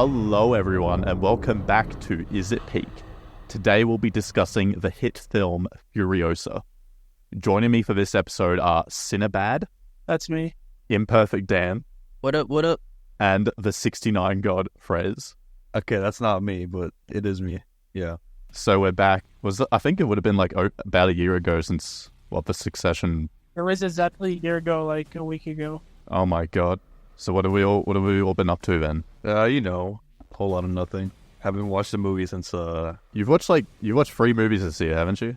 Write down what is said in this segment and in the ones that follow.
Hello everyone and welcome back to Is It Peak? Today we'll be discussing the hit film Furiosa. Joining me for this episode are Cinnabad, That's me. Imperfect Dan, What up? and the 69 God Frez. Okay, that's not me, but it is me. Yeah. So we're back. I think it would have been like about a year ago since the Succession. It was exactly a year ago, like a week ago. Oh my god. So what have we all been up to then? A whole lot of nothing. Haven't watched the movie since You've watched 3 movies this year, haven't you?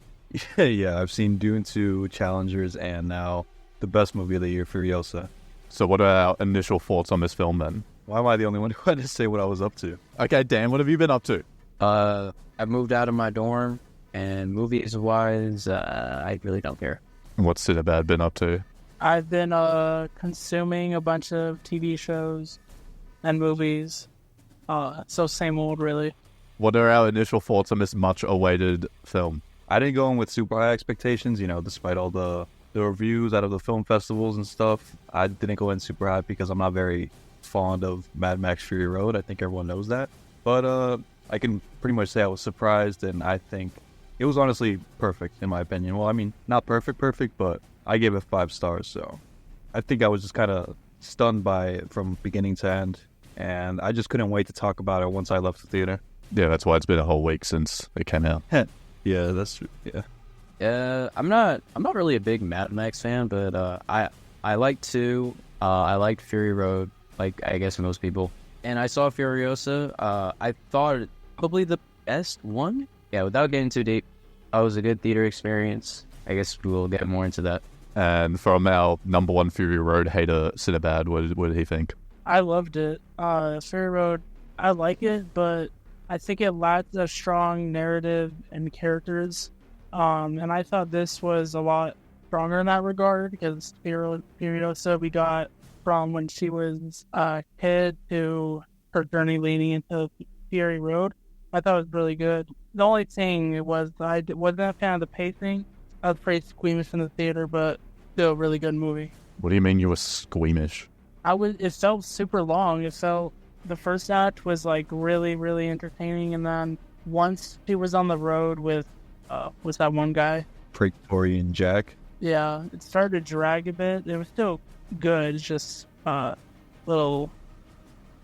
yeah, I've seen Dune 2, Challengers, and now the best movie of the year, Furiosa. So what are our initial thoughts on this film then? Why am I the only one who had to say what I was up to? Okay, Dan, what have you been up to? I moved out of my dorm, and movies-wise, I really don't care. What's Cinnabad been up to? I've been consuming a bunch of TV shows and movies. So same old, really. What are our initial thoughts on this much-awaited film? I didn't go in with super high expectations, despite all the reviews out of the film festivals and stuff. I didn't go in super high because I'm not very fond of Mad Max Fury Road. I think everyone knows that. But I can pretty much say I was surprised, and I think it was honestly perfect, in my opinion. Well, I mean, not perfect, but I gave it 5 stars, so I think I was just kind of stunned by it from beginning to end, and I just couldn't wait to talk about it once I left the theater. Yeah, that's why it's been a whole week since it came out. Yeah, that's true. Yeah. I'm not really a big Mad Max fan, but I like 2. I liked Fury Road, like I guess most people. And I saw Furiosa. I thought it probably the best one. Yeah, without getting too deep, it was a good theater experience. I guess we'll get more into that. And from our number one Fury Road hater, Cinnabad, what did he think? I loved it. Fury Road, I like it, but I think it lacked a strong narrative and characters. And I thought this was a lot stronger in that regard, because Furiosa we got from when she was a kid to her journey leading into Fury Road. I thought it was really good. The only thing was I wasn't a fan of the pacing. I was pretty squeamish in the theater, but still a really good movie. What do you mean you were squeamish? It felt super long. The first act was like really, really entertaining, and then once she was on the road with that one guy. Directorial Jack. Yeah, it started to drag a bit. It was still good. It's just a little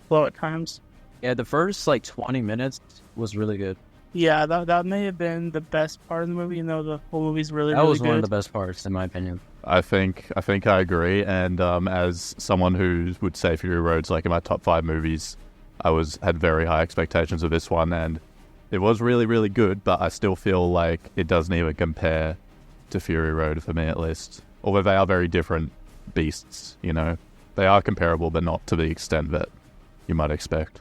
slow at times. Yeah, the first 20 minutes was really good. Yeah, that may have been the best part of the movie, even though the whole movie's really, that really was good. one of the best parts, in my opinion. I think I agree. And as someone who would say Fury Road's like in my top 5 movies, I had very high expectations of this one, and it was really, really good. But I still feel like it doesn't even compare to Fury Road for me, at least. Although they are very different beasts, they are comparable, but not to the extent that you might expect.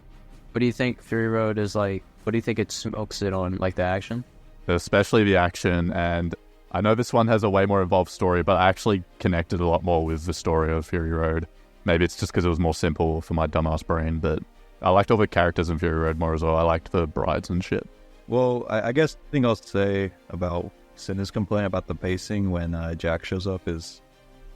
What do you think Fury Road is like? What do you think it smokes it on, like the action? Especially the action, and I know this one has a way more involved story, but I actually connected a lot more with the story of Fury Road. Maybe it's just because it was more simple for my dumbass brain, but I liked all the characters in Fury Road more as well. I liked the brides and shit. Well, I guess the thing I'll say about Cinna's complaint about the pacing when Jack shows up is,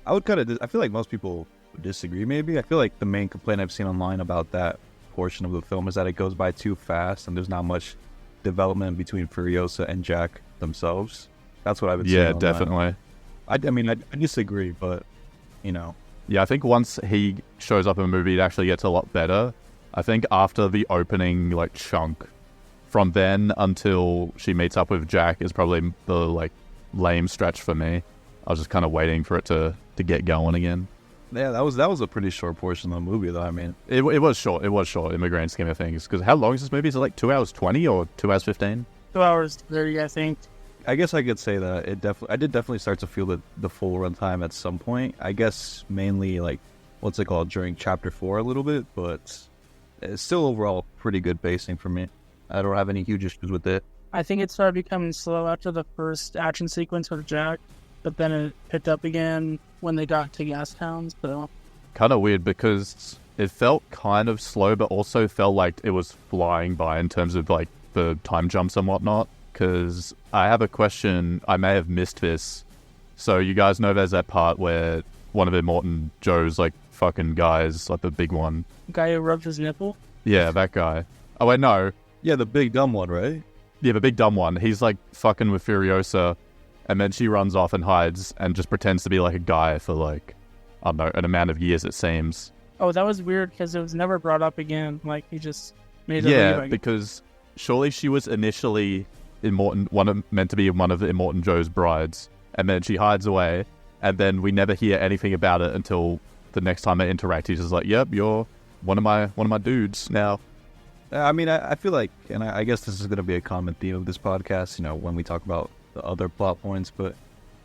I feel like most people would disagree maybe. I feel like the main complaint I've seen online about that portion of the film is that it goes by too fast and there's not much development between Furiosa and Jack themselves. That's what I've been seeing online. Definitely. I disagree, but Yeah, I think once he shows up in a movie, it actually gets a lot better. I think after the opening chunk, from then until she meets up with Jack is probably the lame stretch for me. I was just kind of waiting for it to get going again. Yeah, that was a pretty short portion of the movie, though. I mean, it was short. It was short in the grand scheme of things. Because how long is this movie? Is it 2 hours 20 or 2 hours 15? 2 hours 30, I think. I guess I could say that I did definitely start to feel the full runtime at some point. I guess mainly what's it called, during chapter 4 a little bit, but it's still overall pretty good pacing for me. I don't have any huge issues with it. I think it started becoming slow after the first action sequence with Jack, but then it picked up again when they got to Gastown, so... Kind of weird because it felt kind of slow, but also felt like it was flying by in terms of the time jumps and whatnot. Because I have a question, I may have missed this. So you guys know there's that part where one of Immortan Joe's fucking guys, the big one. Guy who rubs his nipple? Yeah, that guy. Oh wait, no. Yeah, the big dumb one, right? Yeah, the big dumb one. He's like fucking with Furiosa, and then she runs off and hides and just pretends to be like a guy for like, I don't know, an amount of years it seems. Oh, that was weird because it was never brought up again. Like he just made it. Yeah, because surely she was initially meant to be one of Immortan Joe's brides, and then she hides away, and then we never hear anything about it until the next time they interact. He's just like, "Yep, you're one of my dudes now." I mean, I feel like, and I guess this is going to be a common theme of this podcast, you know, when we talk about the other plot points, but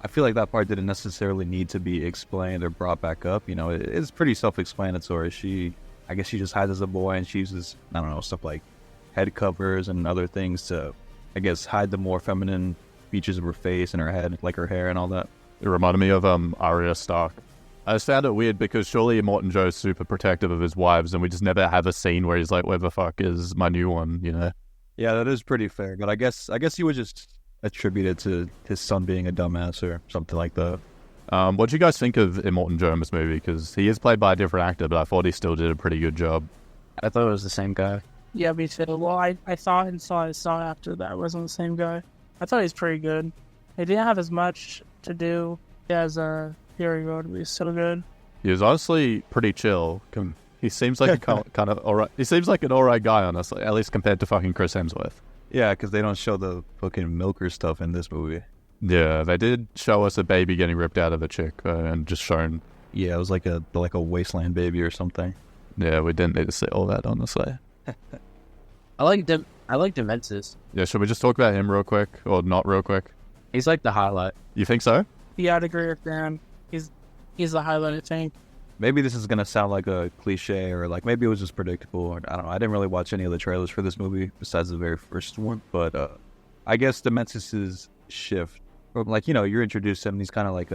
I feel like that part didn't necessarily need to be explained or brought back up. You know, it's pretty self-explanatory. I guess she just hides as a boy, and she uses, I don't know, stuff like head covers and other things to, I guess, hide the more feminine features of her face and her head, like her hair and all that. It reminded me of Arya Stark. I just found it weird because surely Immortan Joe's super protective of his wives, and we just never have a scene where he's like, "Where the fuck is my new one?" You know? Yeah, that is pretty fair. But I guess he would just attribute it to his son being a dumbass or something like that. What do you guys think of Immortan Joe in this movie? Because he is played by a different actor, but I thought he still did a pretty good job. I thought it was the same guy. Yeah, me too. Well, I thought and saw after that it wasn't the same guy. I thought he was pretty good. He didn't have as much to do as Fury Road, but he's still good. He was honestly pretty chill. He seems like a kind of alright. He seems like an alright guy, honestly, at least compared to fucking Chris Hemsworth. Yeah, because they don't show the fucking milker stuff in this movie. Yeah, they did show us a baby getting ripped out of a chick and just shown. Yeah, it was like a wasteland baby or something. Yeah, we didn't need to see all that, honestly. I like Dementus. Yeah, should we just talk about him real quick, or not real quick? He's like the highlight. You think so? Yeah, I'd agree with Dan. He's the highlight, I think. Maybe this is gonna sound like a cliche, or like maybe it was just predictable. Or, I don't know. I didn't really watch any of the trailers for this movie besides the very first one. But I guess Dementus's shift from, like, you know, you're introduced to him. And he's kind of like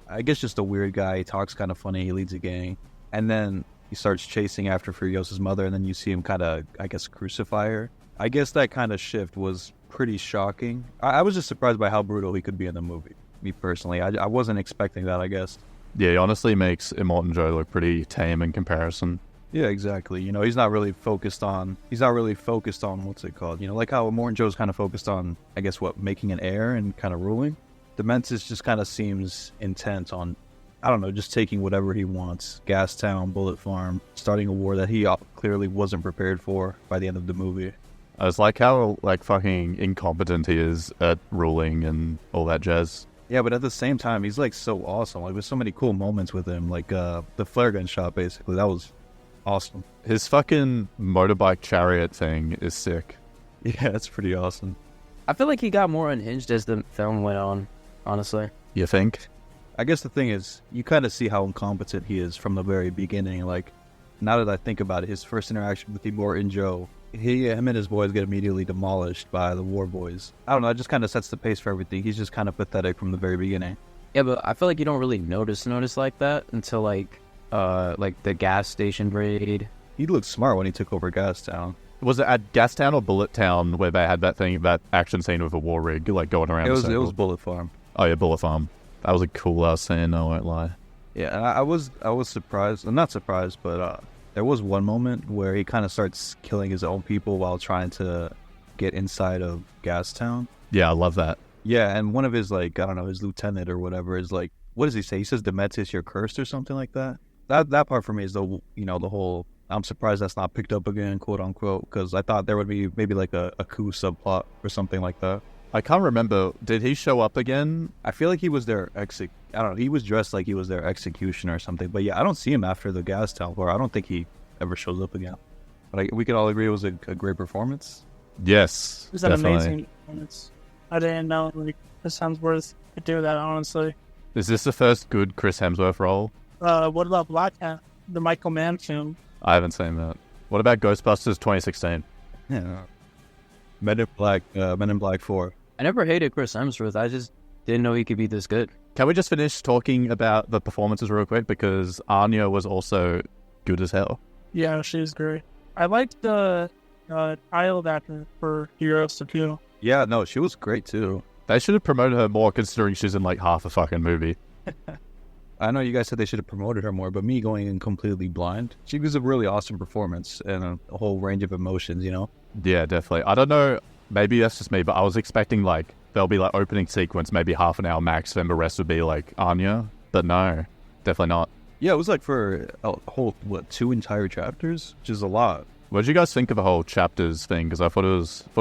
I guess just a weird guy. He talks kind of funny. He leads a gang, and then he starts chasing after Furiosa's mother, and then you see him kind of, I guess, crucify her. I guess that kind of shift was pretty shocking. I was just surprised by how brutal he could be in the movie. Me personally, I wasn't expecting that, I guess. Yeah, he honestly makes Immortan Joe look pretty tame in comparison. Yeah, exactly. You know, he's not really focused on what's it called? You know, like how Immortan Joe's kind of focused on, I guess, making an heir and kind of ruling. Dementus just kind of seems intent on, I don't know, just taking whatever he wants. Gastown, Bullet Farm, starting a war that he clearly wasn't prepared for by the end of the movie. I was like how like fucking incompetent he is at ruling and all that jazz. Yeah, but at the same time, he's like so awesome. Like, there's so many cool moments with him. Like the flare gun shot, basically. That was awesome. His fucking motorbike chariot thing is sick. Yeah, that's pretty awesome. I feel like he got more unhinged as the film went on, honestly. You think? I guess the thing is, you kind of see how incompetent he is from the very beginning. Like, now that I think about it, his first interaction with Immortan Joe, him and his boys get immediately demolished by the war boys. I don't know, it just kind of sets the pace for everything. He's just kind of pathetic from the very beginning. Yeah, but I feel like you don't really notice like that until like the gas station raid. He looked smart when he took over Gastown. Was it at Gastown or Bullet Town where they had that action scene with a war rig like going around? It was Bullet Farm. Oh yeah, Bullet Farm. That was a cool ass scene, I won't lie. Yeah, and I was surprised. I'm not surprised, but there was one moment where he kind of starts killing his own people while trying to get inside of Gastown. Yeah, I love that. Yeah, and one of his, like, I don't know, his lieutenant or whatever is like, what does he say? He says, Dementus, you're cursed or something like that. That part for me is the whole, I'm surprised that's not picked up again, quote unquote, because I thought there would be maybe like a coup subplot or something like that. I can't remember. Did he show up again? I feel like he was their I don't know. He was dressed like he was their executioner or something. But yeah, I don't see him after the Gastown war. I don't think he ever shows up again. But we can all agree it was a great performance. Yes, It was an definitely. amazing performance. I didn't know like Chris Hemsworth could do that, honestly. Is this the first good Chris Hemsworth role? What about Black Cat, the Michael Mann film? I haven't seen that. What about Ghostbusters 2016? Yeah. Men in Black 4. I never hated Chris Hemsworth. I just didn't know he could be this good. Can we just finish talking about the performances real quick? Because Anya was also good as hell. Yeah, she was great. I liked the child actor for Furiosa too. Yeah, no, she was great too. They should have promoted her more considering she's in like half a fucking movie. I know you guys said they should have promoted her more, but me going in completely blind, she gives a really awesome performance and a whole range of emotions, you know? Yeah, definitely. I don't know, maybe that's just me, but I was expecting like there'll be like opening sequence, maybe half an hour max, then the rest would be like Anya. But no, definitely not. Yeah, it was like for a whole, 2 entire chapters? Which is a lot. What did you guys think of the whole chapters thing? Because I thought it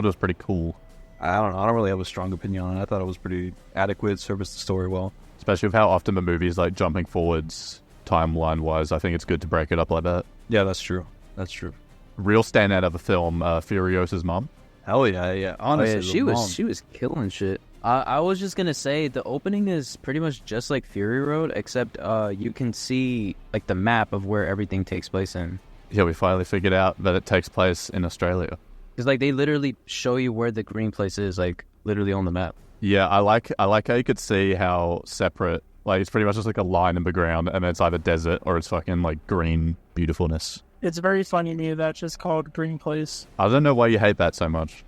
was pretty cool. I don't know. I don't really have a strong opinion on it. I thought it was pretty adequate, serviced the story well. Especially with how often the movie's like jumping forwards timeline-wise. I think it's good to break it up like that. Yeah, that's true. That's true. Real standout of the film, Furiosa's mom. Hell yeah, yeah. Honestly, she was killing shit. I was just gonna say the opening is pretty much just like Fury Road, except you can see like the map of where everything takes place in. Yeah, we finally figured out that it takes place in Australia. Because like they literally show you where the green place is, like literally on the map. Yeah, I like how you could see how separate, like it's pretty much just like a line in the ground, and it's either desert or it's fucking like green beautifulness. It's very funny to me that's just called Green Place. I don't know why you hate that so much.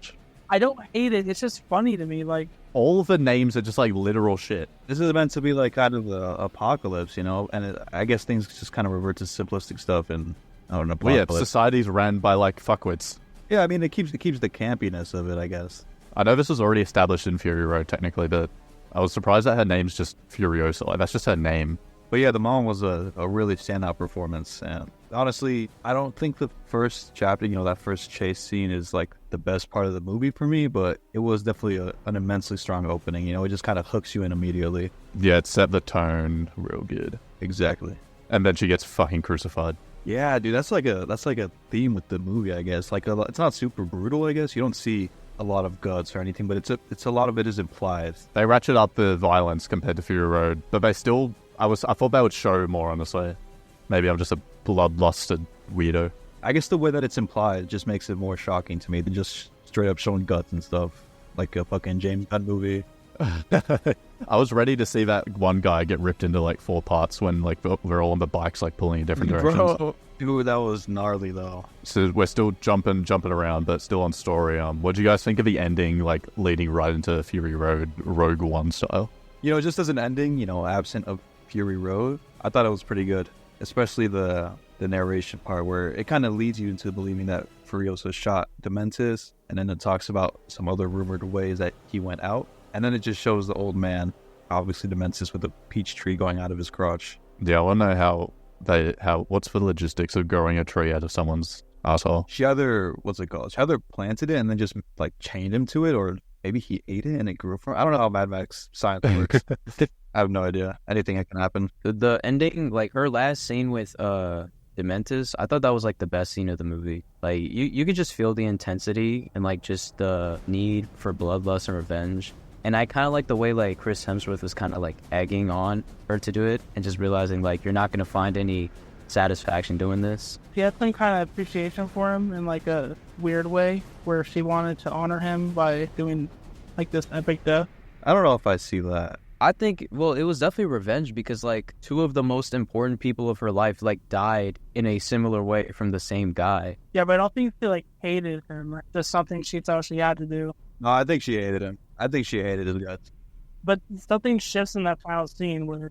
I don't hate it. It's just funny to me. Like, all of the names are just like literal shit. This is meant to be like kind of the apocalypse, you know? And I guess things just kind of revert to simplistic stuff and I don't know. Well, yeah, society's ran by like fuckwits. Yeah, I mean, it keeps the campiness of it, I guess. I know this was already established in Fury Road technically, but I was surprised that her name's just Furiosa. Like, that's just her name. But yeah, the mom was a really standout performance. And honestly, I don't think the first chapter, you know, that first chase scene is like the best part of the movie for me, but it was definitely an immensely strong opening. You know, it just kind of hooks you in immediately. Yeah, it set the tone real good. Exactly. And then she gets fucking crucified. Yeah, dude, that's like a theme with the movie, I guess. Like, it's not super brutal, I guess. You don't see a lot of guts or anything, but it's a lot of it is implied. They ratchet up the violence compared to Fury Road, but they still. I thought they would show more, honestly. Maybe I'm just a bloodlusted weirdo. I guess the way that it's implied just makes it more shocking to me than just straight up showing guts and stuff, like a fucking James Gunn movie. I was ready to see that one guy get ripped into like 4 parts when like we're all on the bikes like pulling in different directions. Bro, dude, that was gnarly though. So we're still jumping around, but still on story. What do you guys think of the ending, like leading right into Fury Road, Rogue One style? You know, just as an ending, you know, absent of Fury Road, I thought it was pretty good, especially the narration part where it kind of leads you into believing that Furiosa shot Dementus, and then it talks about some other rumored ways that he went out, and then it just shows the old man, obviously Dementus, with a peach tree going out of his crotch. Yeah, I want to know what's the logistics of growing a tree out of someone's asshole? She either planted it and then just like chained him to it, or maybe he ate it and it grew from. I don't know how Mad Max science works. I have no idea. Anything that can happen. The ending, like her last scene with Dementus, I thought that was like the best scene of the movie. Like you could just feel the intensity and like just the need for bloodlust and revenge. And I kind of like the way like Chris Hemsworth was kind of like egging on her to do it and just realizing like you're not going to find any satisfaction doing this. She had some kind of appreciation for him in like a weird way where she wanted to honor him by doing like this epic death. I don't know if I see that. I think, well, it was definitely revenge because like 2 of the most important people of her life like died in a similar way from the same guy. Yeah, but I don't think she like hated him. Like, just something she thought she had to do. No, I think she hated him. I think she hated his guts. But something shifts in that final scene where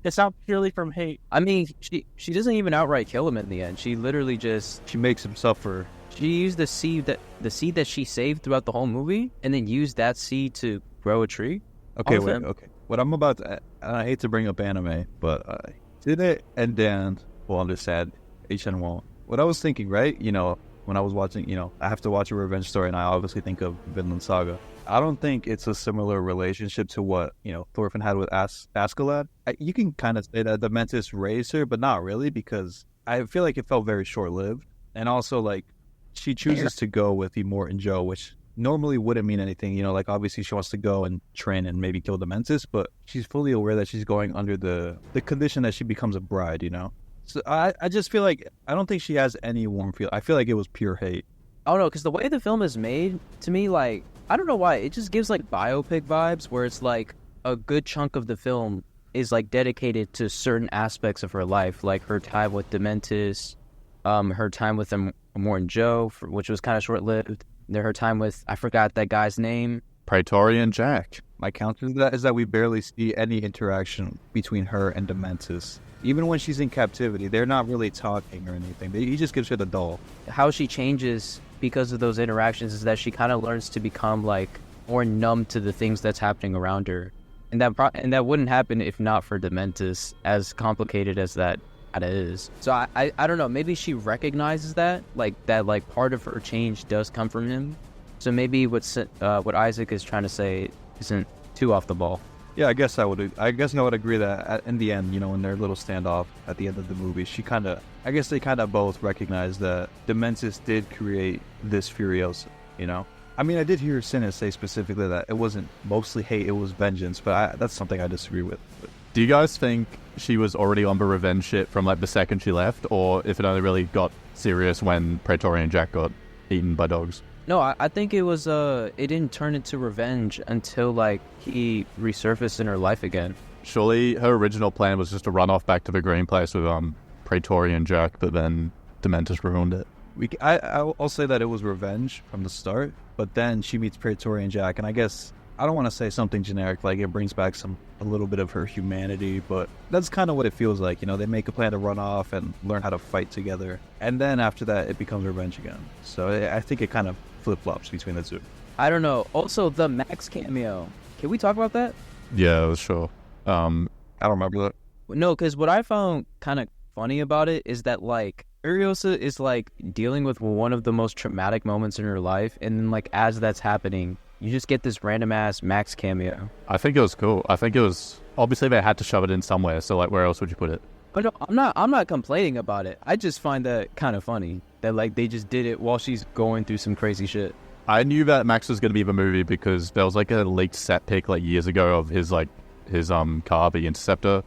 it's not purely from hate. I mean, she doesn't even outright kill him in the end. She literally just... She makes him suffer. She used the seed that she saved throughout the whole movie and then used that seed to grow a tree. Okay, wait, okay. What I'm about to... I hate to bring up anime, but did it end then... Well, I'm just sad. HN won't. What I was thinking, right? You know, when I was watching, you know, I have to watch a revenge story and I obviously think of Vinland Saga. I don't think it's a similar relationship to what, you know, Thorfinn had with Askeladd. You can kind of say that Dementus raised her, but not really, because I feel like it felt very short-lived. And also, like, she chooses to go with Immort and Joe, which normally wouldn't mean anything. You know, like, obviously she wants to go and train and maybe kill Dementus, but she's fully aware that she's going under the condition that she becomes a bride, you know? So I just feel like, I don't think she has any warm feel. I feel like it was pure hate. Oh, no, because the way the film is made, to me, like, I don't know why, it just gives, like, biopic vibes, where it's, like, a good chunk of the film is, like, dedicated to certain aspects of her life, like her time with Dementus, her time with Immort and Joe, which was kind of short-lived, her time with, I forgot that guy's name. Praetorian Jack. My counter to that is that we barely see any interaction between her and Dementus. Even when she's in captivity, they're not really talking or anything. He just gives her the doll. How she changes because of those interactions is that she kind of learns to become like more numb to the things that's happening around her, and that wouldn't happen if not for Dementus, as complicated as that is. So I don't know. Maybe she recognizes that part of her change does come from him. So maybe what Isaac is trying to say isn't too off the ball. Yeah, I guess I would agree that in the end, in their little standoff at the end of the movie, they kind of both recognize that Dementus did create this Furiosa, I mean, I did hear Sinis say specifically that it wasn't mostly hate, it was vengeance, but that's something I disagree with. Do you guys think she was already on the revenge shit from like the second she left, or if it only really got serious when Praetorian Jack got eaten by dogs? No, I think it was it didn't turn into revenge until like he resurfaced in her life again. Surely her original plan was just to run off back to the green place with Praetorian Jack, but then Dementus ruined it. I'll say that it was revenge from the start, but then she meets Praetorian Jack, and I guess I don't want to say something generic like it brings back a little bit of her humanity, but that's kind of what it feels like. They make a plan to run off and learn how to fight together, and then after that it becomes revenge again. So I think it kind of flip-flops between the two. I don't know. Also, the Max cameo. Can we talk about that? Yeah, sure. I don't remember that. No, because what I found kind of funny about it is that like Furiosa is like dealing with one of the most traumatic moments in her life, and then like as that's happening, you just get this random ass Max cameo. I think it was cool. I think it was obviously they had to shove it in somewhere. So like, where else would you put it? But no, I'm not complaining about it. I just find that kind of funny that like they just did it while she's going through some crazy shit. I knew that Max was going to be the movie because there was like a leaked set pic like years ago of his car, the Interceptor.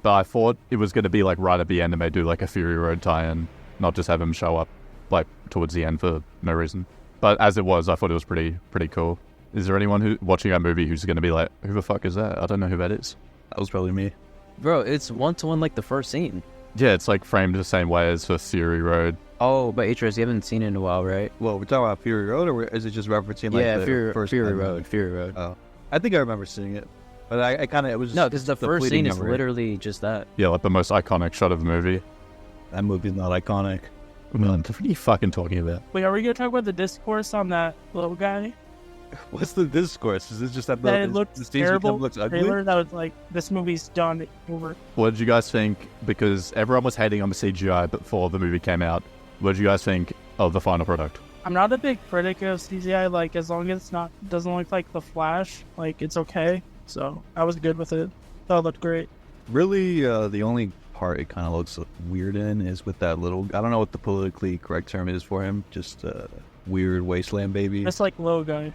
But I thought it was going to be like right at the end and they do like a Fury Road tie-in, not just have him show up like towards the end for no reason. But as it was, I thought it was pretty cool. Is there anyone who watching that movie who's going to be like, who the fuck is that? I don't know who that is. That was probably me. Bro, it's one-to-one like the first scene. Yeah, it's like framed the same way as for Fury Road. Oh, but Atreus, you haven't seen it in a while, right? Well, we're talking about Fury Road, or is it just referencing like the first Fury Road. Oh, I think I remember seeing it, but I kind of it was no, because the first scene is memory. Literally just that. Yeah, like the most iconic shot of the movie. That movie's not iconic. What are you fucking talking about? Wait, are we gonna talk about the discourse on that little guy? What's the discourse? Is it just that It looks terrible? Looks ugly? Trailer that was like, this movie's done, over. What did you guys think? Because everyone was hating on the CGI before the movie came out. What did you guys think of the final product? I'm not a big critic of CGI. Like, as long as doesn't look like The Flash, like it's okay. So I was good with it. Thought it looked great. Really, the only part it kind of looks weird in is with that little. I don't know what the politically correct term is for him. Just a weird wasteland baby. It's like little guy.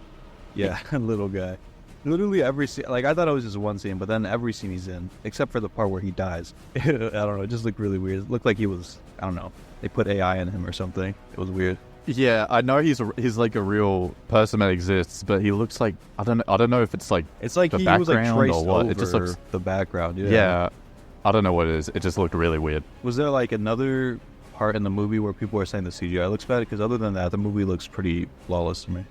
Yeah, little guy. Literally every scene, like I thought it was just one scene, but then every scene he's in, except for the part where he dies. I don't know, it just looked really weird. It looked like he was, I don't know, they put AI in him or something. It was weird. Yeah, I know he's like a real person that exists, but he looks like I don't know if it's like he was like traced or what. It just looks the background. Yeah, I don't know what it is. It just looked really weird. Was there like another part in the movie where people are saying the CGI looks bad? Because other than that, the movie looks pretty flawless to me.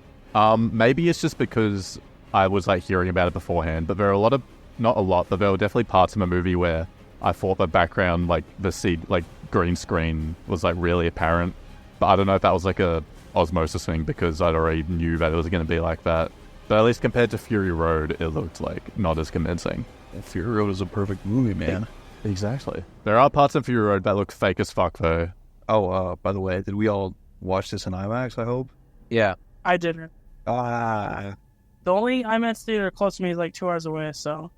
Maybe it's just because I was like hearing about it beforehand, but there are not a lot, but there were definitely parts in the movie where I thought the background, like the green screen was like really apparent. But I don't know if that was like a osmosis thing because I'd already knew that it was going to be like that. But at least compared to Fury Road, it looked like not as convincing. Fury Road is a perfect movie, man. Exactly. There are parts of Fury Road that look fake as fuck though. Oh, by the way, did we all watch this in IMAX, I hope? Yeah. I didn't. The only IMAX theater close to me is like 2 hours away, so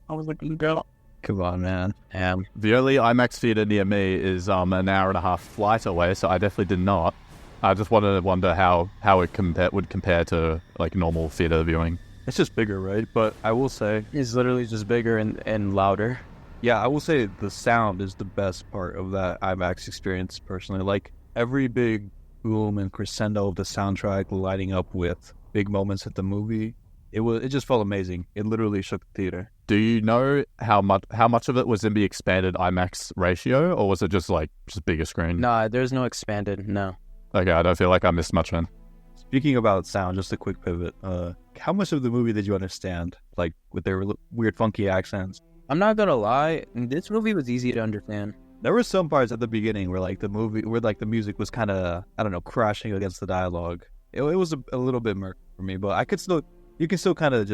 I was looking to go. Come on, man. The only IMAX theater near me is an hour and a half flight away, so I definitely did not. I just wonder how it would compare to like normal theater viewing. It's just bigger, right? But I will say it's literally just bigger and louder. Yeah, I will say the sound is the best part of that IMAX experience personally. Like every big boom and crescendo of the soundtrack lighting up with big moments at the movie, it just felt amazing. It literally shook the theater. Do you know how much of it was in the expanded IMAX ratio, or was it just bigger screen? Nah, there's no expanded. No. Okay, I don't feel like I missed much, man. Speaking about sound, just a quick pivot. How much of the movie did you understand? Like with their weird, funky accents? I'm not gonna lie, this movie was easy to understand. There were some parts at the beginning where like the music was kind of, I don't know, crashing against the dialogue. It was a little bit murky for me, but you can still kind of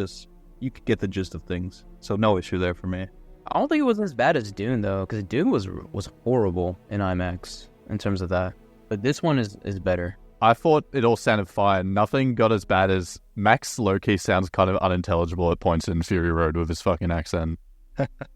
you could get the gist of things. So no issue there for me. I don't think it was as bad as Dune though, because Dune was horrible in IMAX in terms of that. But this one is better. I thought it all sounded fine. Nothing got as bad as Max low-key sounds kind of unintelligible at points in Fury Road with his fucking accent.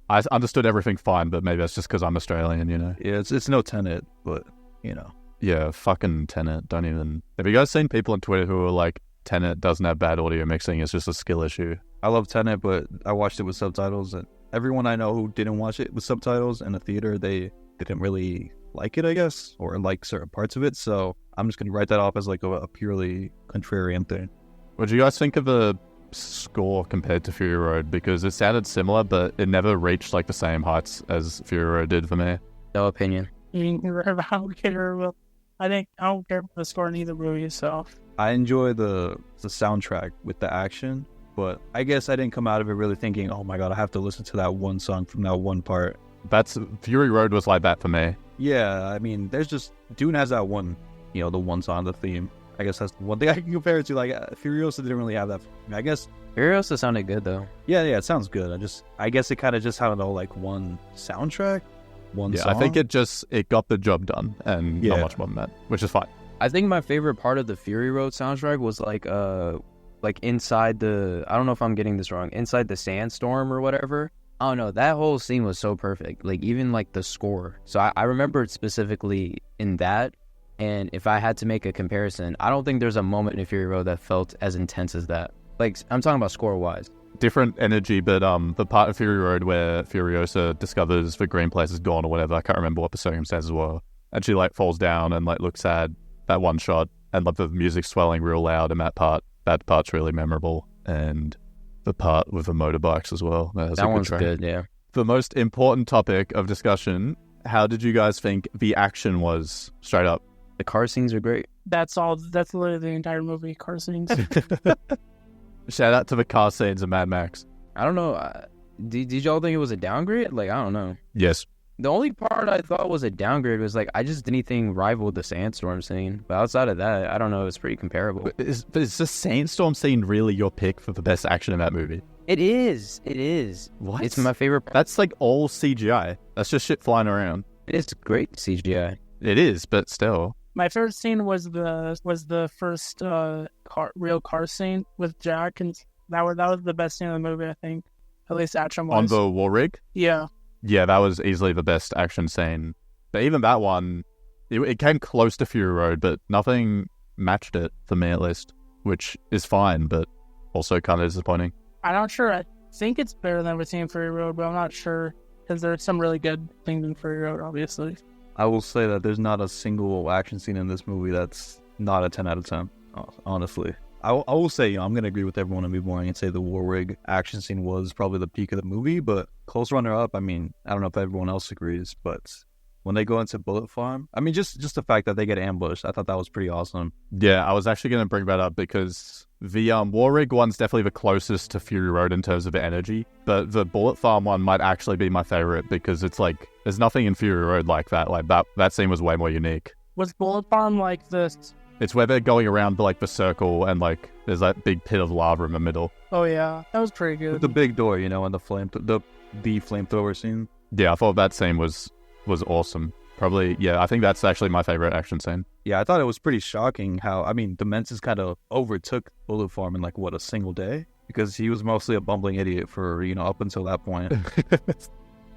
I understood everything fine, but maybe that's just because I'm Australian, you know? Yeah, it's no Tenet, but, you know. Yeah, fucking Tenet. Don't even... Have you guys seen people on Twitter who are like, Tenet doesn't have bad audio mixing, it's just a skill issue? I love Tenet, but I watched it with subtitles, and everyone I know who didn't watch it with subtitles in the theater, they didn't really like it, I guess, or like certain parts of it, so I'm just going to write that off as like a purely contrarian thing. What do you guys think of the score compared to Fury Road? Because it sounded similar, but it never reached like the same heights as Fury Road did for me. No opinion. I don't care. Well, I don't care for the score in either movie. So I enjoy the soundtrack with the action, but I guess I didn't come out of it really thinking, oh my god, I have to listen to that one song from that one part. Fury Road was like that for me. Yeah, I mean, there's just Dune has that one, the one song, the theme. I guess that's the one thing I can compare it to. Like Furiosa didn't really have that. I guess Furiosa sounded good though. Yeah, it sounds good. I guess it kind of just had like one soundtrack, one song. I think it got the job done and not much more than that, which is fine. I think my favorite part of the Fury Road soundtrack was like inside the, I don't know if I'm getting this wrong, inside the sandstorm or whatever. I don't know, that whole scene was so perfect. Like even like the score. So I remember it specifically in that. And if I had to make a comparison, I don't think there's a moment in Fury Road that felt as intense as that. Like, I'm talking about score-wise. Different energy, but the part of Fury Road where Furiosa discovers the green place is gone or whatever, I can't remember what the circumstances were. And she, like, falls down and, like, looks sad. That one shot, and, like, the music swelling real loud in that part's really memorable. And the part with the motorbikes as well. That one's good, yeah. The most important topic of discussion, how did you guys think the action was, straight up? The car scenes are great. that's literally the entire movie, car scenes. Shout out to the car scenes of Mad Max. I don't know. Did y'all think it was a downgrade? Like, I don't know. Yes. The only part I thought was a downgrade was, like, I just didn't think rivaled the sandstorm scene. But outside of that, I don't know. It's pretty comparable. But is the sandstorm scene really your pick for the best action in that movie? It is. It is. What? It's my favorite part. That's like all CGI. That's just shit flying around. It's great CGI. It is, but still. My favorite scene was the first real car scene with Jack, and that was the best scene in the movie, I think, at least action wise. On the war rig? Yeah, that was easily the best action scene. But even that one, it came close to Fury Road, but nothing matched it for me at least, which is fine, but also kind of disappointing. I'm not sure. I think it's better than we've seen in Fury Road, but I'm not sure because there's some really good things in Fury Road, obviously. I will say that there's not a single action scene in this movie that's not a 10 out of 10, honestly. I will say, I'm going to agree with everyone and be boring and say the war rig action scene was probably the peak of the movie, but close runner-up, I mean, I don't know if everyone else agrees, but when they go into Bullet Farm, I mean, just the fact that they get ambushed, I thought that was pretty awesome. Yeah, I was actually going to bring that up because the war rig one's definitely the closest to Fury Road in terms of energy, but the Bullet Farm one might actually be my favorite because it's like, there's nothing in Fury Road like that. Like that scene was way more unique. Was Bullet Farm like this? It's where they're going around like the circle and like there's that big pit of lava in the middle. Oh yeah, that was pretty good. With the big door, and the flamethrower scene. Yeah, I thought that scene was awesome. Probably, yeah, I think that's actually my favorite action scene. Yeah, I thought it was pretty shocking how, Dementus kind of overtook Bullet Farm in a single day because he was mostly a bumbling idiot for, up until that point.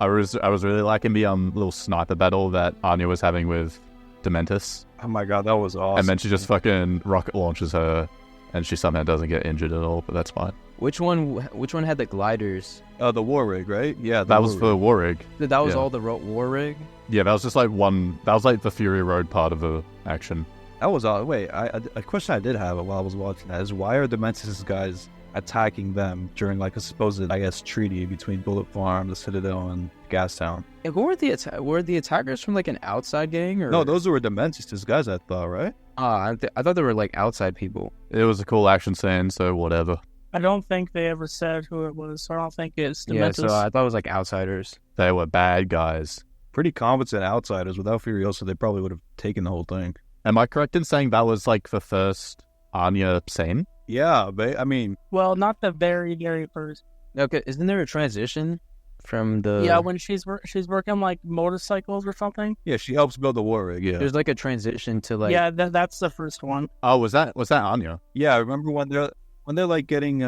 I was really liking the little sniper battle that Anya was having with Dementus. Oh my god, that was awesome. And then she just fucking rocket launches her and she somehow doesn't get injured at all, but that's fine. Which one had the gliders? The war rig, right? Yeah, that was for the war rig. That was all the war rig? Yeah, that was just like that was like the Fury Road part of the action. That was wait, a question I did have while I was watching that is why are Dementus guys attacking them during like a supposed, I guess, treaty between Bullet Farm, the Citadel, and Gastown. And who were the attackers from like an outside gang? Or No, those were Dementus guys, I thought, right? I thought they were like outside people. It was a cool action scene, so whatever. I don't think they ever said who it was, so I don't think it's Dementus. Yeah, so I thought it was like outsiders. They were bad guys. Pretty competent outsiders. Without Furiosa, they probably would have taken the whole thing. Am I correct in saying that was like the first Anya scene? Yeah, I mean, Well, not the very, very first. Okay, isn't there a transition from the? Yeah, when she's working like motorcycles or something. yeah, she helps build the war rig. Yeah, There's like a transition to like. Yeah, that's the first one. Oh, was that Anya? yeah. I remember when they're like getting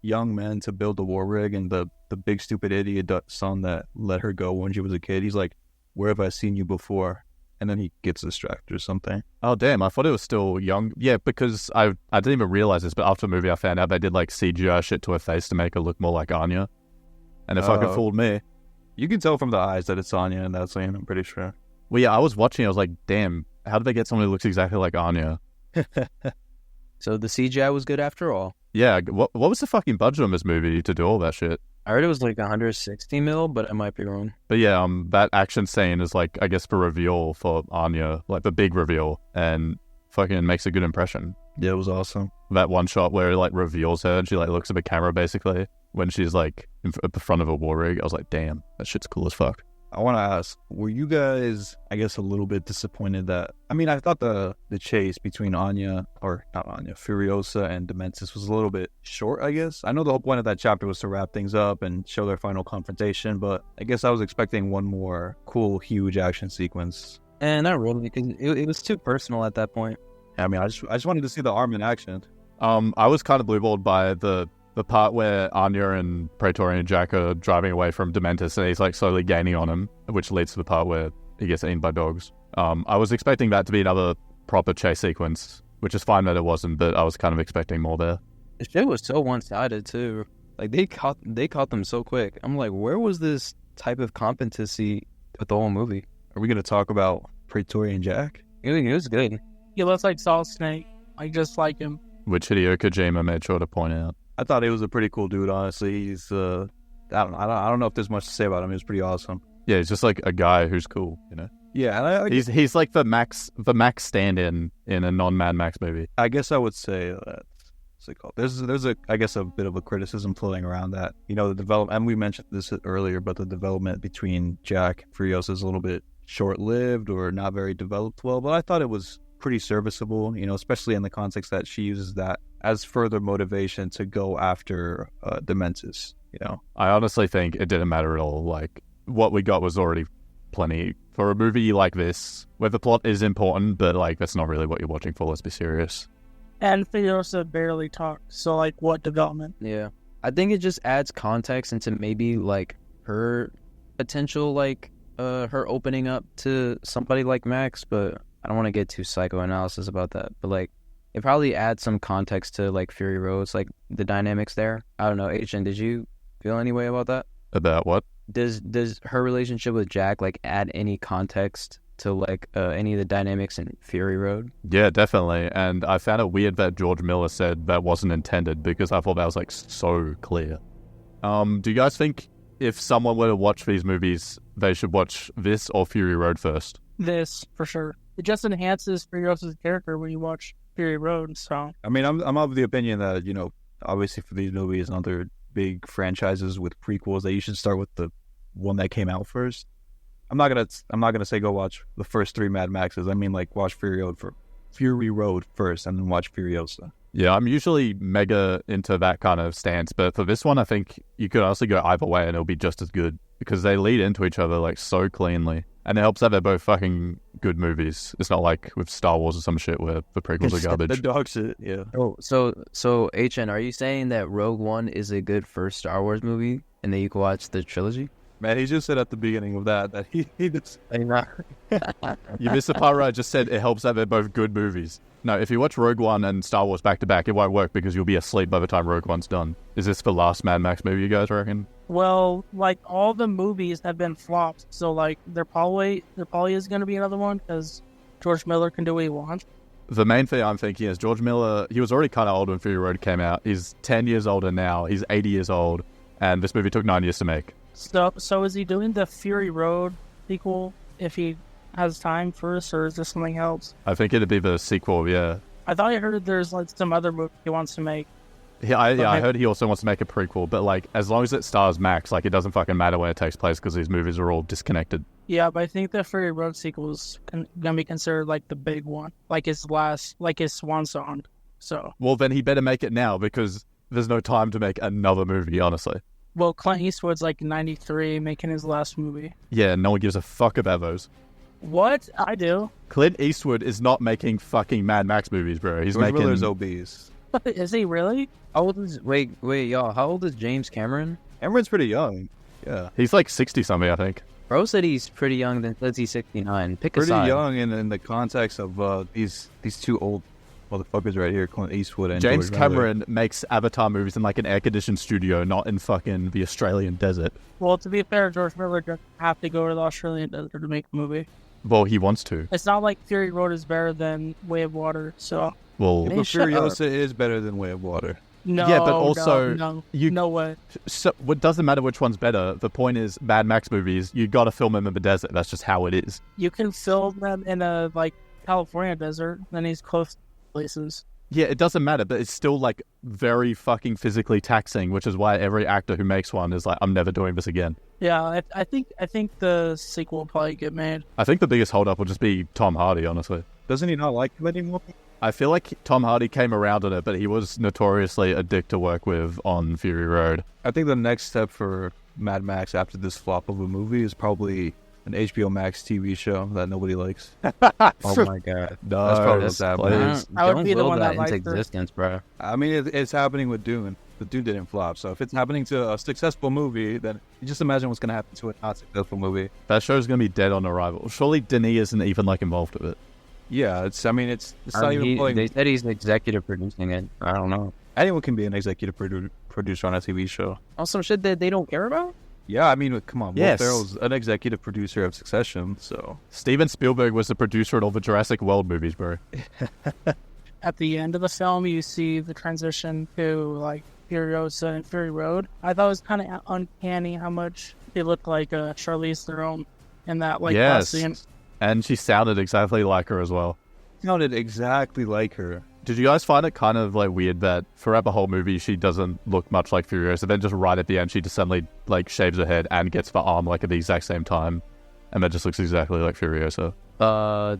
young men to build the war rig, and the big stupid idiot son that let her go when she was a kid. He's like, "Where have I seen you before?" And then he gets distracted or something. Oh, damn. I thought it was still young. Yeah, because I didn't even realize this, but after the movie I found out they did like CGI shit to her face to make her look more like Anya. And it fucking fooled me. You can tell from the eyes that it's Anya in that scene, I'm pretty sure. Well, yeah, I was watching. I was like, damn, how did they get someone who looks exactly like Anya? So the CGI was good after all. Yeah, what was the fucking budget on this movie to do all that shit? I heard it was like 160 mil, but I might be wrong. But yeah, that action scene is like, I guess, the reveal for Anya, like the big reveal, and fucking makes a good impression. Yeah, it was awesome. That one shot where it like reveals her and she like looks at the camera basically when she's like at the front of a war rig. I was like, damn, that shit's cool as fuck. I want to ask, were you guys, I guess, a little bit disappointed that... I mean, I thought the chase between Furiosa and Dementus was a little bit short, I guess. I know the whole point of that chapter was to wrap things up and show their final confrontation, but I guess I was expecting one more cool, huge action sequence. And not really, because it was too personal at that point. I mean, I just wanted to see the arm in action. I was kind of blueballed by the part where Anya and Praetorian Jack are driving away from Dementus and he's like slowly gaining on him, which leads to the part where he gets eaten by dogs. I was expecting that to be another proper chase sequence, which is fine that it wasn't, but I was kind of expecting more there. The shit was so one-sided too. Like they caught them so quick. I'm like, where was this type of competency with the whole movie? Are we going to talk about Praetorian Jack? It was good. He looks like Solid Snake. I just like him. Which Hideo Kojima made sure to point out. I thought he was a pretty cool dude, honestly. He's, I don't know if there's much to say about him. He was pretty awesome. Yeah, he's just like a guy who's cool, you know? Yeah, and he's like the Max stand-in in a non-Mad Max movie. I guess I would say that, what's it called? There's I guess a bit of a criticism floating around that, you know, the development, and we mentioned this earlier, but the development between Jack and Furiosa is a little bit short-lived or not very developed well, but I thought it was pretty serviceable, you know, especially in the context that she uses that as further motivation to go after Dementus, you know. I honestly think it didn't matter at all. Like, what we got was already plenty. For a movie like this, where the plot is important, but, like, that's not really what you're watching for, let's be serious. And Furiosa barely talks, so, like, what development? Yeah. I think it just adds context into maybe, like, her potential, like, her opening up to somebody like Max, but I don't want to get too psychoanalysis about that. But, like, it probably adds some context to, like, Fury Road's, like, the dynamics there. I don't know. HN, did you feel any way about that? About what? Does her relationship with Jack, like, add any context to, like, any of the dynamics in Fury Road? Yeah, definitely. And I found it weird that George Miller said that wasn't intended, because I thought that was, like, so clear. Do you guys think if someone were to watch these movies, they should watch this or Fury Road first? This, for sure. It just enhances Furiosa's character when you watch Fury Road, so... I mean, I'm of the opinion that, you know, obviously for these movies and other big franchises with prequels, that you should start with the one that came out first. I'm not gonna say go watch the first 3 Mad Maxes. I mean, like, watch Fury Road first and then watch Furiosa. Yeah, I'm usually mega into that kind of stance, but for this one, I think you could honestly go either way and it'll be just as good, because they lead into each other, like, so cleanly. And it helps that they're both fucking good movies. It's not like with Star Wars or some shit where the prequels are garbage. The dog shit, yeah. Oh, so HN, are you saying that Rogue One is a good first Star Wars movie and that you can watch the trilogy? Man, he just said at the beginning of that he just... You missed the part where I just said it helps that they're both good movies. No, if you watch Rogue One and Star Wars back to back, it won't work because you'll be asleep by the time Rogue One's done. Is this the last Mad Max movie, you guys reckon? Well, like, all the movies have been flops, so, like, there probably is going to be another one, because George Miller can do what he wants. The main thing I'm thinking is George Miller, he was already kind of old when Fury Road came out. He's 10 years older now. He's 80 years old. And this movie took 9 years to make. So is he doing the Fury Road sequel if he has time first, or is this something else? I think it'd be the sequel, yeah. I thought I heard there's like some other movie he wants to make. I heard he also wants to make a prequel, but like as long as it stars Max, like it doesn't fucking matter when it takes place because these movies are all disconnected. Yeah, but I think the Fury Road sequel is gonna be considered like the big one, like his swan song. So Well, then he better make it now because there's no time to make another movie, honestly. well, Clint Eastwood's like 93 making his last movie. Yeah, no one gives a fuck about those. What? I do. Clint Eastwood is not making fucking Mad Max movies, bro. He's George making... Miller's obese. Is he really? How old is wait, y'all? How old is James Cameron? Cameron's pretty young. Yeah. He's like 60-something, I think. Bro said he's pretty young, then says he's 69. Pick a Pretty side. young in the context of these two old motherfuckers right here, Clint Eastwood and James George Miller. Cameron makes Avatar movies in like an air-conditioned studio, not in fucking the Australian desert. Well, to be fair, George Miller doesn't have to go to the Australian desert to make a movie. Well, he wants to. It's not like Fury Road is better than Way of Water, so Well, But Man, shut Furiosa is better than Way of Water. no. Yeah, but also no, you- no way. so it doesn't matter which one's better. The point is, Mad Max movies, you gotta film them in the desert. That's just how it is. You can film them in a like California desert, then he's close to places. Yeah, it doesn't matter, but it's still like very fucking physically taxing, which is why every actor who makes one is like, I'm never doing this again. Yeah, I think the sequel will probably get made. I think the biggest holdup will just be Tom Hardy, honestly. Doesn't he not like him anymore? I feel like Tom Hardy came around on it, but he was notoriously a dick to work with on Fury Road. I think the next step for Mad Max after this flop of a movie is probably an HBO Max TV show that nobody likes. Oh my god. No, That's probably that's what's happening. please. I would Don't be the will one that into likes it. existence, bro. I mean, it's happening with Dune. But Dune didn't flop. So if it's happening to a successful movie, then you just imagine what's going to happen to a not successful movie. That show's gonna be dead on arrival. Surely Denis isn't even like involved with it. Yeah, it's not even pulling. They said he's executive producing it. I don't know. Anyone can be an executive producer on a TV show. On some shit that they don't care about? Yeah, I mean, come on. Yes. Will Ferrell's an executive producer of Succession, so... Steven Spielberg was the producer on all the Jurassic World movies, bro. At the end of the film, you see the transition to like Furiosa and Fury Road. I thought it was kind of uncanny how much they looked like Charlize Theron in that like last Yes. scene. And she sounded exactly like her as well. Sounded exactly like her. Did you guys find it kind of like weird that throughout the whole movie she doesn't look much like Furiosa, then just right at the end she just suddenly like shaves her head and gets the arm like at the exact same time, and that just looks exactly like Furiosa.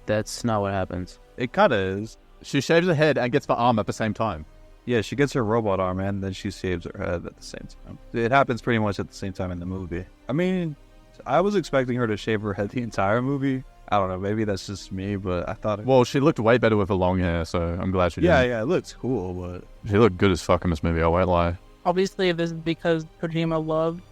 That's not what happens. It kind of is. She shaves her head and gets the arm at the same time. Yeah, she gets her robot arm and then she saves her head at the same time. It happens pretty much at the same time in the movie. I mean, I was expecting her to shave her head the entire movie. I don't know, maybe that's just me, but I thought Well, she looked way better with the long hair, so I'm glad she did. yeah, it looks cool, but... She looked good as fuck in this movie, I won't lie. Obviously, this is because Kojima loved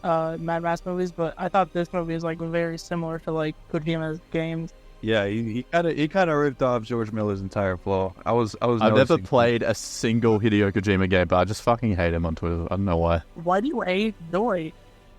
Mad Max movies, but I thought this movie is like very similar to like Kojima's games. Yeah, he kind of ripped off George Miller's entire flow. I've I've never played a single Hideo Kojima game, but I just fucking hate him on Twitter. I don't know why. Why do you hate Dory?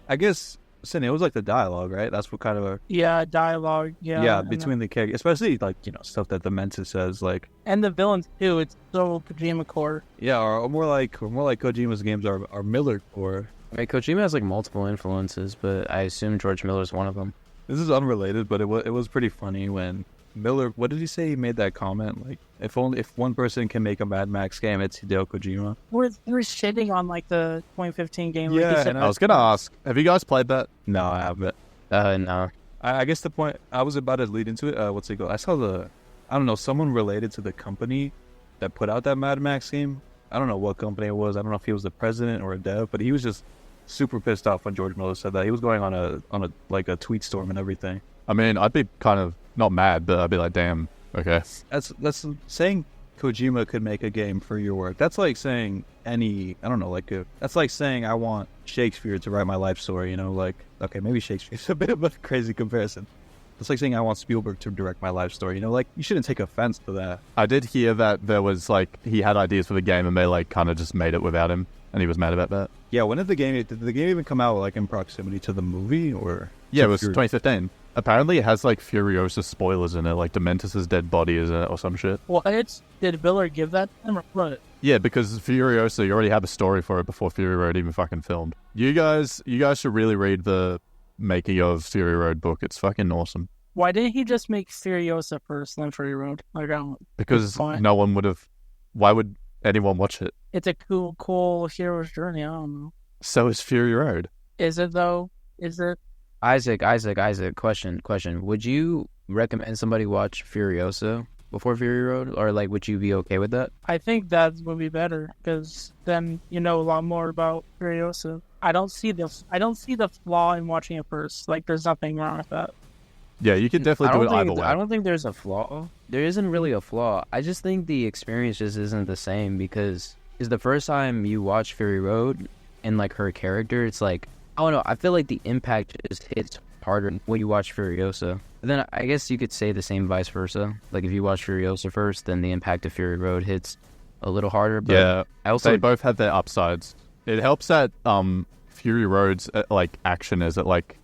I guess, Cindy, it was like the dialogue, right? That's what kind of Yeah, dialogue. Yeah, and between the characters, especially like, you know, stuff that Dementus says, like, and the villains too. It's so Kojima core. yeah, or more like Kojima's games are Miller core. I mean, Kojima has like multiple influences, but I assume George Miller's one of them. This is unrelated, but it was pretty funny when Miller, what did he say? He made that comment, like, if one person can make a Mad Max game, it's Hideo Kojima. We're shitting on like the 2015 game. Like Yeah, you said, and I was gonna ask, have you guys played that? No, I haven't. No. I guess the point I was about to lead into it. What's it called? I saw I don't know, someone related to the company that put out that Mad Max game. I don't know what company it was. I don't know if he was the president or a dev, but he was just super pissed off when George Miller said that. He was going on a like a tweet storm and everything. I mean, I'd be kind of not mad, but I'd be like, damn, okay. That's saying Kojima could make a game for your work. That's like saying that's like saying I want Shakespeare to write my life story, you know, like, okay, maybe Shakespeare's a bit of a crazy comparison. It's like saying I want Spielberg to direct my life story, you know, like, you shouldn't take offense to that. I did hear that there was like, he had ideas for the game and they like kind of just made it without him, and he was mad about that. Yeah, when did the game even come out, like in proximity to the movie, or? Yeah, it was Fury? 2015. Apparently, it has like Furiosa spoilers in it, like Dementus' dead body is in it or some shit. Well, did Miller give that to him or what? Yeah, because Furiosa, you already have a story for it before Fury Road even fucking filmed. You guys should really read the making of Fury Road book. It's fucking awesome. Why didn't he just make Furiosa first, then Fury Road? Like, I don't. Because no one would have. Why would anyone watch it? It's a cool hero's journey. I don't know. So is Fury Road. Is it though? Is it? Isaac. Question. Would you recommend somebody watch Furiosa before Fury Road, or like, would you be okay with that? I think that would be better because then you know a lot more about Furiosa. I don't see the flaw in watching it first. Like, there's nothing wrong with that. Yeah, you could definitely do it either way. I don't think there's a flaw. There isn't really a flaw. I just think the experience just isn't the same because the first time you watch Fury Road and like her character, it's like, I don't know. I feel like the impact just hits harder when you watch Furiosa. But then I guess you could say the same vice versa. Like if you watch Furiosa first, then the impact of Fury Road hits a little harder. But yeah, they both have their upsides. It helps that Fury Road's like action is at like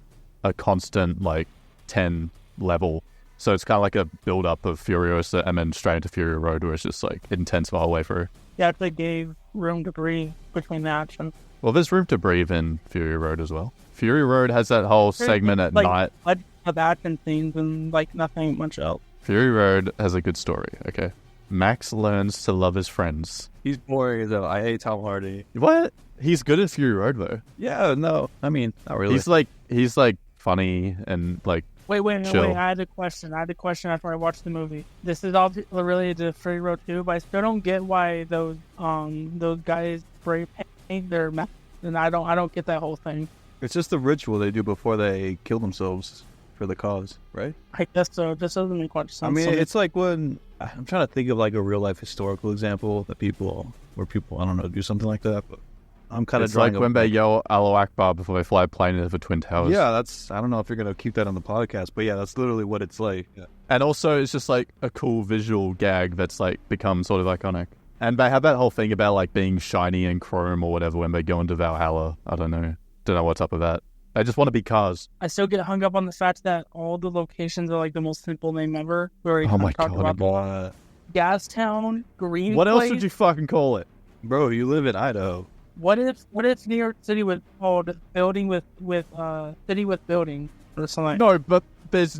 a constant like 10 level. So it's kind of like a build up of Furiosa and then straight into Fury Road where it's just like intense the whole way through. Yeah, it like gave room to breathe between the action. Well, there's room to breathe in Fury Road as well. Fury Road has that whole segment at night. Of action scenes and like nothing much else. Fury Road has a good story, okay? Max learns to love his friends. He's boring though. I hate Tom Hardy. What? He's good at Fury Road though. Yeah, no. I mean, not really. He's like funny and like Wait. chill. I had a question after I watched the movie. This is all related to Fury Road 2, but I still don't get why those guys spray paint their mouth. And I don't get that whole thing. It's just the ritual they do before they kill themselves for the cause, right? I guess so. This doesn't make much sense. I mean, it's like when I'm trying to think of like a real life historical example where people I don't know do something like that, but I'm kind of it's like when they yell Allahu Akbar before they fly a plane into the Twin Towers. Yeah, I don't know if you're gonna keep that on the podcast, but yeah, that's literally what it's like. Yeah. And also, it's just like a cool visual gag that's like become sort of iconic. And they have that whole thing about like being shiny and chrome or whatever when they go into Valhalla. I don't know what's up with that. I just want to be cars. I still get hung up on the fact that all the locations are like the most simple name ever. Oh my god! Gastown, Green. What else Place? would you fucking call it, bro? You live in Idaho. What if New York City was called Building with City with Building or something? No, but there's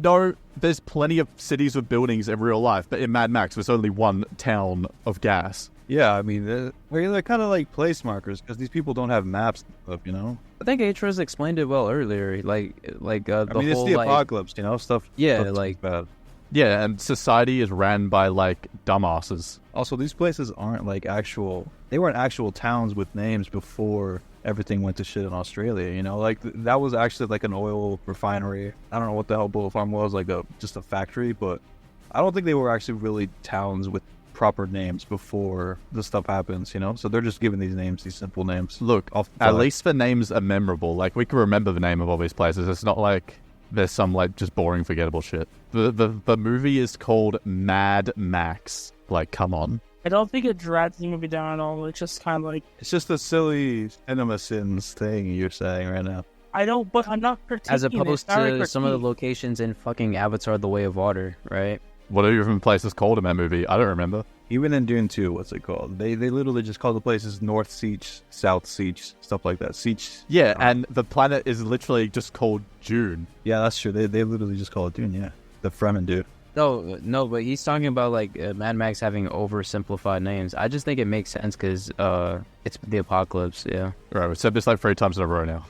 plenty of cities with buildings in real life. But in Mad Max, there's only one town of gas. Yeah, I mean, they're kind of like place markers because these people don't have maps up, you know? I think Atros explained it well earlier. Like the whole, it's the like, apocalypse, you know, stuff. Yeah, stuff like bad. Yeah, and society is ran by like dumbasses. Also, these places aren't like they weren't actual towns with names before everything went to shit in Australia, you know? Like, that was actually like an oil refinery. I don't know what the hell Bull Farm was, like just a factory, but I don't think they were actually really towns with proper names before the stuff happens, you know? So they're just giving these names, these simple names. Look, at least the names are memorable. Like, we can remember the name of all these places. It's not like there's some, like, just boring, forgettable shit. The movie is called Mad Max. Like, come on. I don't think it drags the movie down at all. It's just kind of like... It's just a silly cinema sins thing you're saying right now. But I'm not critiquing as opposed to some of the critique. locations in fucking Avatar: The Way of Water, right? What are even places called in that movie? I don't remember. Even in Dune 2, what's it called? They literally just call the places North Siege, South Siege, stuff like that. Siege. Yeah, and the planet is literally just called Dune. Yeah, that's true. They literally just call it Dune, yeah. The Fremen do. No, but he's talking about like Mad Max having oversimplified names. I just think it makes sense because it's the apocalypse, yeah. Right, we've said this like 3 times in a row now.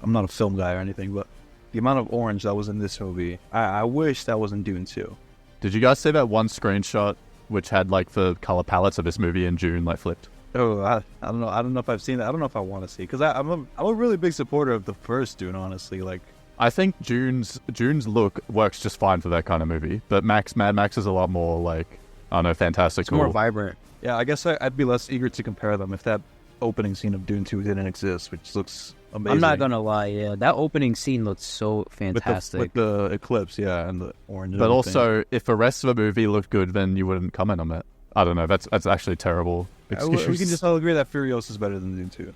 I'm not a film guy or anything, but the amount of orange that was in this movie, I wish that was in Dune 2. Did you guys see that one screenshot which had like the color palettes of this movie in June like flipped? Oh, I don't know. I don't know if I've seen that. I don't know if I want to see because I'm a really big supporter of the first Dune. Honestly, like I think June's look works just fine for that kind of movie, but Mad Max is a lot more like I don't know, fantastic. It's more vibrant. Yeah, I guess I'd be less eager to compare them if that opening scene of Dune 2 didn't exist, which looks amazing. I'm not gonna lie, yeah, that opening scene looks so fantastic with the eclipse, yeah, and the orange. But also, if the rest of the movie looked good, then you wouldn't comment on that. I don't know. That's actually terrible. We can just all agree that Furiosa is better than Dune 2.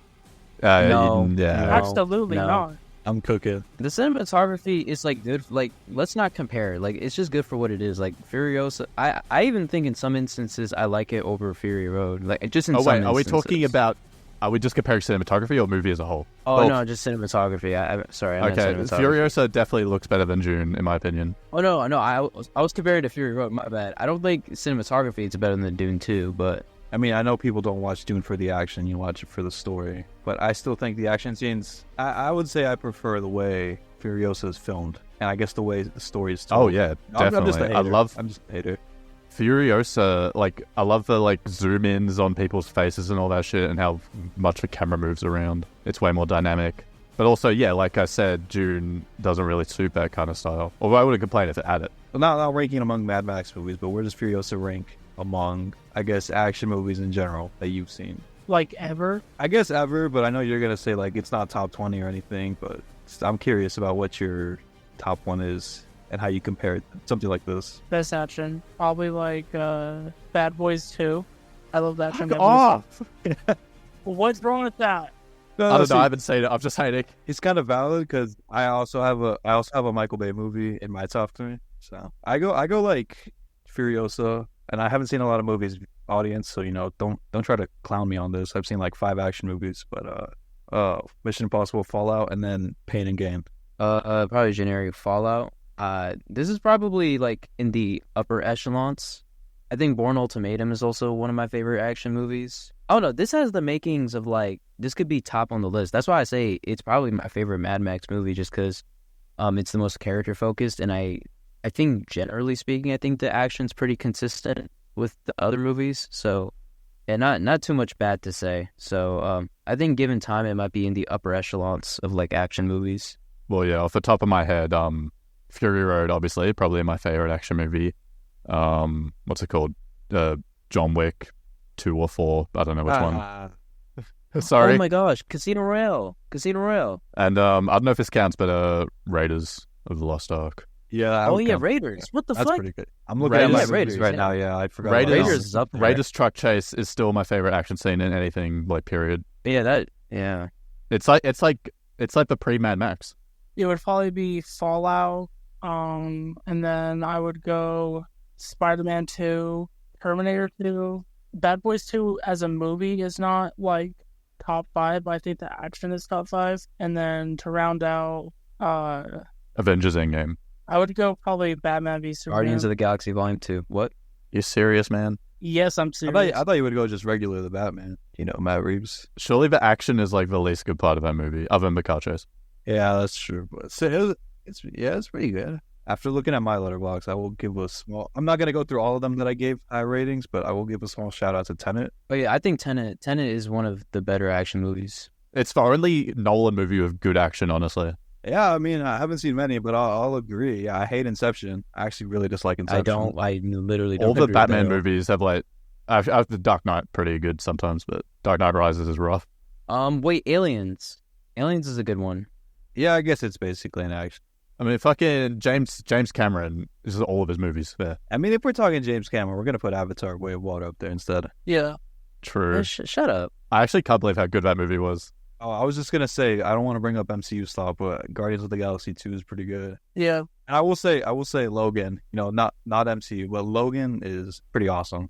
No, yeah. Absolutely not. I'm cooking. The cinematography is like good. Like, let's not compare. Like, it's just good for what it is. Like Furiosa, I even think in some instances I like it over Fury Road. Like, just in some instances. Are we talking about? Are we just comparing cinematography or movie as a whole? Oh no, just cinematography. I meant Okay, cinematography. Furiosa definitely looks better than Dune, in my opinion. Oh no, I was comparing to Fury Road. My bad. I don't think cinematography is better than Dune 2, but I mean, I know people don't watch Dune for the action, you watch it for the story. But I still think the action scenes, I would say I prefer the way Furiosa is filmed. And I guess the way the story is told. Oh yeah, definitely. I'm just a hater. I'm just a hater. Furiosa, like, I love the, like, zoom-ins on people's faces and all that shit and how much the camera moves around. It's way more dynamic. But also, yeah, like I said, Dune doesn't really suit that kind of style. Although I wouldn't complain if it had it. Well, not ranking among Mad Max movies, but where does Furiosa rank among, I guess, action movies in general that you've seen? Like, ever? I guess ever, but I know you're going to say, like, it's not top 20 or anything, but I'm curious about what your top one is and how you compare it to something like this. Best action. Probably like Bad Boys 2. I love that action. Off! What's wrong with that? No, I don't see, know, I haven't seen it. I'm just hating. it's kind of valid because I also have a Michael Bay movie in my top 3. So I go like Furiosa, and I haven't seen a lot of movies, audience. So don't try to clown me on this. I've seen like 5 action movies, but Mission Impossible, Fallout, and then Pain and Gain. probably generic Fallout. This is probably like in the upper echelons. I think Bourne Ultimatum is also one of my favorite action movies. Oh no, this has the makings of like, this could be top on the list. That's why I say it's probably my favorite Mad Max movie, just because it's the most character focused, and I think generally speaking, I think the action's pretty consistent with the other movies. So, and not too much bad to say. So I think given time, it might be in the upper echelons of like action movies. Well, yeah, off the top of my head, Fury Road, obviously, probably my favorite action movie. What's it called? John Wick 2 or 4. I don't know which one. Sorry. Oh my gosh, Casino Royale. And I don't know if this counts, but Raiders of the Lost Ark. Yeah. Oh yeah, Raiders. What the That's fuck? pretty good. I'm looking at my Raiders, movies right now. Yeah, I forgot. Raiders, about Raiders is up there. Raiders truck chase is still my favorite action scene in anything, like, period. Yeah. It's like the pre-Mad Max. It would probably be Fallout. And then I would go Spider-Man 2, Terminator 2. Bad Boys 2 as a movie is not like top 5, but I think the action is top 5. And then to round out, Avengers Endgame. I would go probably Batman v Superman. Guardians of the Galaxy Volume 2. What? You serious, man? Yes, I'm serious. I thought you would go just regular the Batman. Matt Reeves. Surely the action is like the least good part of that movie, other than the car chase. Yeah, that's true. But it's pretty good. After looking at my letterbox, I will give a small. I'm not gonna go through all of them that I gave high ratings, but I will give a small shout out to Tenet. Oh yeah, I think Tenet is one of the better action movies. It's the only Nolan movie with good action, honestly. Yeah, I mean, I haven't seen many, but I'll agree. Yeah, I hate Inception. I actually really dislike Inception. I literally don't. All the agree with Batman that at all. movies have like, the Dark Knight pretty good sometimes, but Dark Knight Rises is rough. Wait, Aliens. Aliens is a good one. Yeah, I guess it's basically an action. I mean, fucking James Cameron, this is all of his movies. Yeah, I mean, if we're talking James Cameron, we're gonna put Avatar: Way of Water up there instead. Yeah. true. Shut up. I actually can't believe how good that movie was. Oh, I was just gonna say I don't want to bring up MCU stuff, but Guardians of the Galaxy 2 is pretty good. Yeah. And I will say Logan. Not MCU, but Logan is pretty awesome.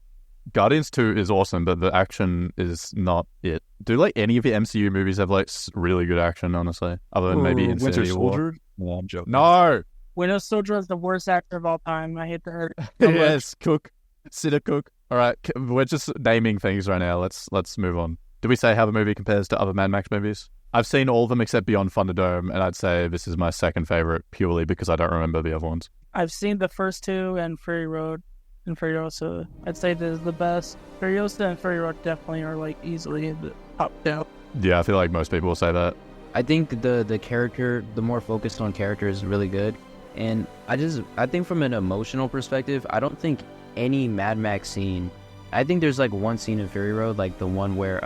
Guardians 2 is awesome, but the action is not it. Do like any of the MCU movies have like really good action, honestly? Other than maybe Winter Infinity War. Soldier. No, I'm joking. No! Winter Soldier is the worst actor of all time. I hate to hurt. Yes, Cook. Sitter Cook. All right, we're just naming things right now. Let's move on. Did we say how the movie compares to other Mad Max movies? I've seen all of them except Beyond Thunderdome, and I'd say this is my second favorite purely because I don't remember the other ones. I've seen the first 2 and Fury Road and Furiosa. I'd say this is the best. Furiosa and Fury Road definitely are like easily in the top 2. Yeah, I feel like most people will say that. I think the character, the more focused on character is really good. And I think from an emotional perspective, I don't think any Mad Max scene, I think there's like one scene in Fury Road, like the one where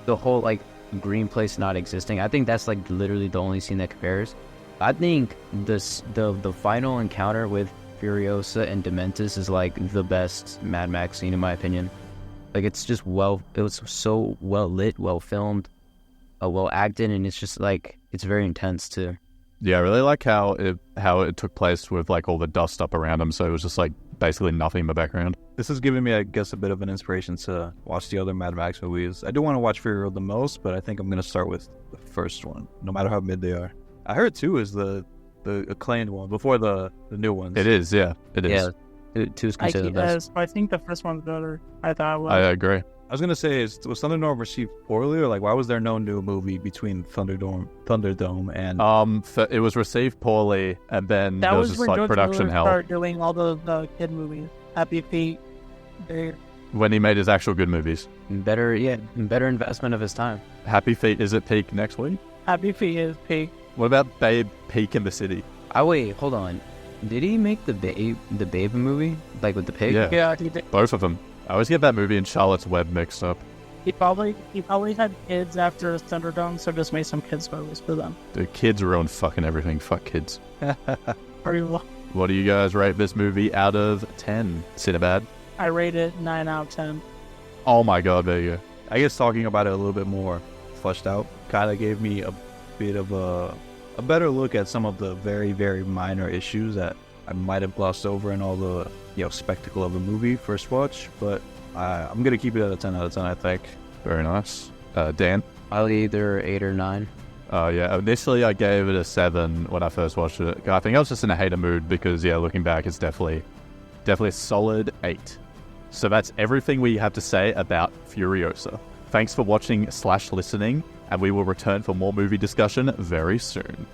the whole like green place not existing. I think that's like literally the only scene that compares. I think the final encounter with Furiosa and Dementus is like the best Mad Max scene in my opinion. Like it was so well lit, well filmed, well acted, and it's just like it's very intense too. Yeah, I really like how it took place with like all the dust up around him, so it was just like basically nothing in the background. This has given me, I guess, a bit of an inspiration to watch the other Mad Max movies. I do want to watch Fury Road the most, but I think I'm going to start with the first one, no matter how mid they are. I heard 2 is the acclaimed one before the new ones. It is, yeah, it is. Yeah, 2 is considered the best. I think the first one's better. I thought it was. I agree. I was going to say, was Thunderdome received poorly, or like why was there no new movie between Thunderdome and... It was received poorly, and then that there was was just when like production hell. started doing all the kid movies. Happy Feet. When he made his actual good movies. Better investment of his time. Happy Feet is at peak next week. Happy Feet is peak. What about Babe Peak in the City? Oh wait, hold on. Did he make the Babe movie, like with the pig? Yeah, He did. both of them. I always get that movie and Charlotte's Web mixed up. He probably had kids after Thunderdome, so just made some kids movies for them. The kids ruin fucking everything. Fuck kids. Pretty well. What do you guys rate this movie out of 10? Cinnabad? I rate it 9 out of 10. Oh my god, there you go. I guess talking about it a little bit more fleshed out kind of gave me a bit of a better look at some of the very, very minor issues that I might have glossed over in all the spectacle of a movie first watch, but I'm going to keep it at a 10 out of 10, I think. Very nice. Dan? I'll either 8 or 9. Yeah, initially I gave it a 7 when I first watched it. I think I was just in a hater mood because, yeah, looking back, it's definitely a solid 8. So that's everything we have to say about Furiosa. Thanks for watching / listening, and we will return for more movie discussion very soon.